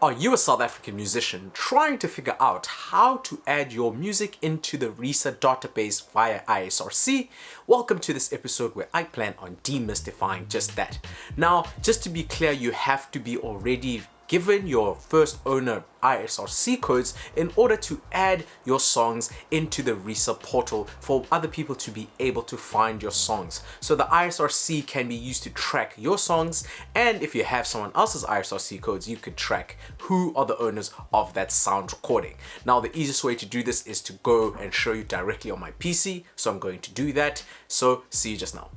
Are you a South African musician trying to figure out how to add your music into the RISA database via ISRC? Welcome to this episode where I plan on demystifying just that. Now, just to be clear, you have to be already given your first owner ISRC codes in order to add your songs into the RISA portal for other people to be able to find your songs. So the ISRC can be used to track your songs, and if you have someone else's ISRC codes, you could track who are the owners of that sound recording. Now, the easiest way to do this is to go and show you directly on my PC, so I'm going to do that. So see you just now.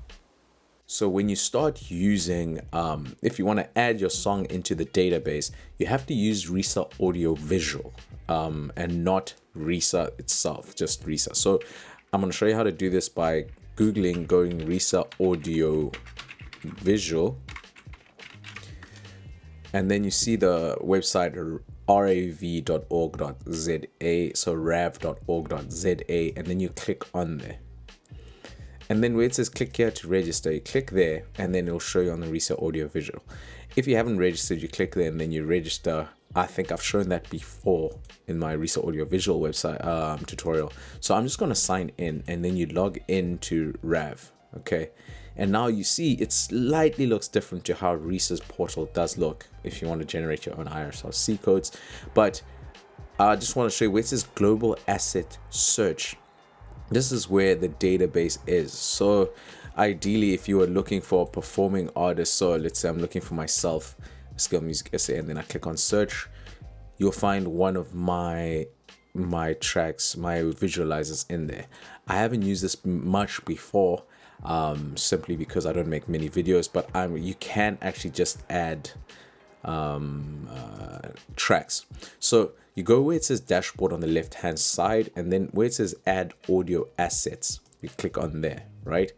So when you start using, if you want to add your song into the database, you have to use RISA Audio Visual and not RISA itself, just RISA. So I'm going to show you how to do this by going RISA Audio Visual. And then you see the website rav.org.za, so rav.org.za, and then you click on there. And then where it says click here to register, you click there, and then it'll show you on the RISA Audio Visual. If you haven't registered, you click there and then you register. I think I've shown that before in my RISA Audio Visual website tutorial. So I'm just going to sign in, and then you log into Rav. Okay. And now you see it slightly looks different to how RISA's portal does look if you want to generate your own ISRC codes. But I just want to show you where it says Global Asset Search. This is where the database is. So ideally, if you are looking for a performing artist, so let's say I'm looking for myself, Skill Music SA, and then I click on search, you'll find one of my tracks, my visualizers in there. I haven't used this much before, simply because I don't make many videos, but you can actually just add tracks. So you go where it says dashboard on the left hand side, and then where it says add audio assets, you click on there, right?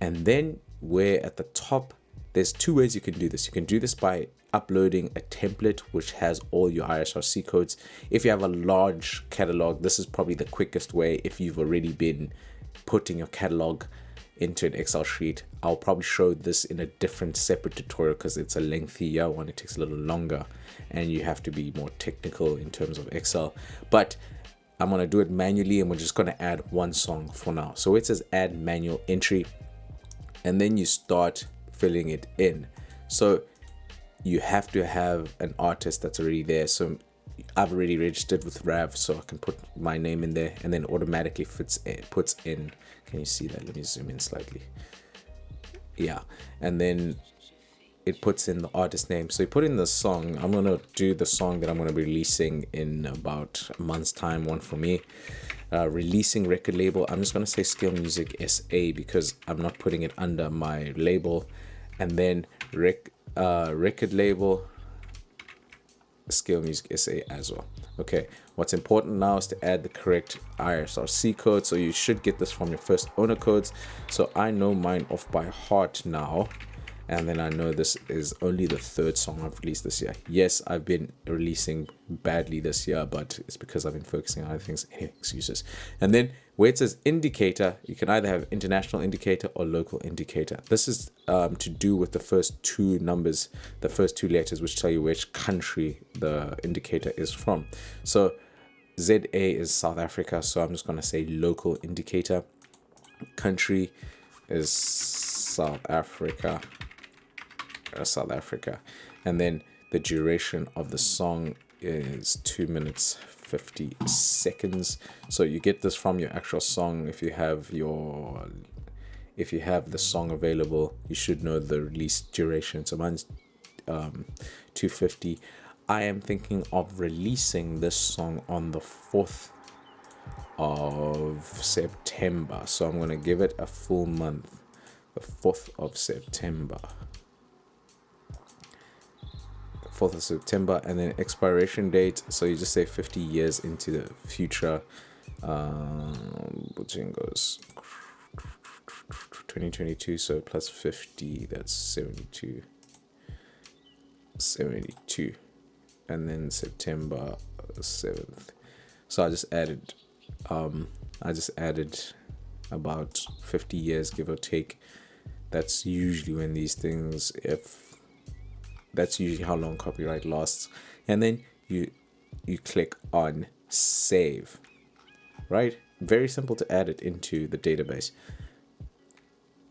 And then where at the top, there's two ways you can do this. You can do this by uploading a template which has all your ISRC codes. If you have a large catalog, this is probably the quickest way. If you've already been putting your catalog into an Excel sheet, I'll probably show this in a different separate tutorial because it's a lengthier one. It takes a little longer and you have to be more technical in terms of Excel, but I'm going to do it manually, and we're just going to add one song for now. So it says add manual entry, and then you start filling it in. So you have to have an artist that's already there. So I've already registered with Rav, so I can put my name in there, and then automatically puts in. Can you see that? Let me zoom in slightly. Yeah, and then it puts in the artist name. So you put in the song. I'm gonna do the song that I'm gonna be releasing in about a month's time. One for me. Releasing record label. I'm just gonna say Skill Music SA because I'm not putting it under my label. And then record label, Skill Music SA as well. Okay, what's important now is to add the correct ISRC code. So you should get this from your first owner codes. So I know mine off by heart now, and then I know this is only the third song I've released this year. Yes, I've been releasing badly this year, but it's because I've been focusing on other things. Anyway, excuses. And then where it says indicator, you can either have international indicator or local indicator. This is to do with the first two numbers, the first two letters, which tell you which country the indicator is from. So ZA is South Africa, so I'm just going to say local indicator. Country is South Africa. And then the duration of the song is 2 minutes 50 seconds. So you get this from your actual song. If you have the song available, you should know the release duration. So mine's 250. I am thinking of releasing this song on the 4th of September, so I'm going to give it a full month, the 4th of September. And then expiration date, so you just say 50 years into the future. Which goes 2022, so plus 50, that's 72, and then September 7th. So I just added about 50 years, give or take. That's usually when these things, that's usually how long copyright lasts. and then you click on save, right? Very simple to add it into the database.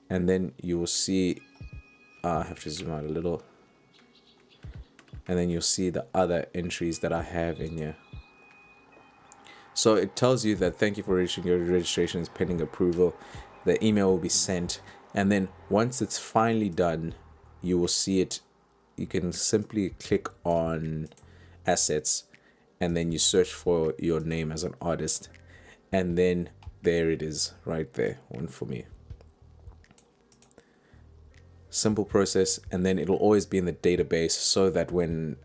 And then you will see, I have to zoom out a little, and then you'll see the other entries that I have in here. So it tells you that thank you for registering, your registration is pending approval. The email will be sent, and then once it's finally done, you will see it. You can simply click on assets, and then you search for your name as an artist, and then there it is right there, one for me. Simple process, and then it'll always be in the database so that when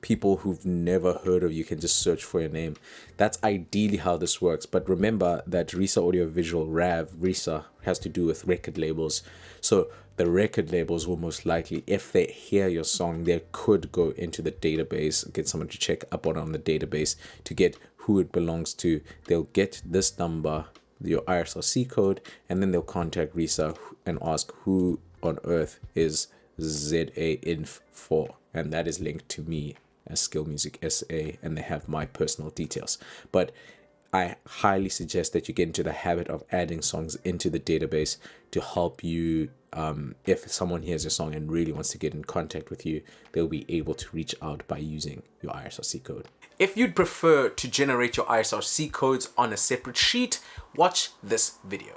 people who've never heard of you can just search for your name. That's ideally how this works. But remember that RISA Audiovisual RISA has to do with record labels. So the record labels will most likely, if they hear your song, they could go into the database, get someone to check up on the database to get who it belongs to. They'll get this number, your ISRC code, and then they'll contact RISA and ask who on earth is ZA-Inf4, and that is linked to me as Skill Music SA, and they have my personal details. But I highly suggest that you get into the habit of adding songs into the database to help you. If someone hears your song and really wants to get in contact with you, they'll be able to reach out by using your ISRC code. If you'd prefer to generate your ISRC codes on a separate sheet, watch this video.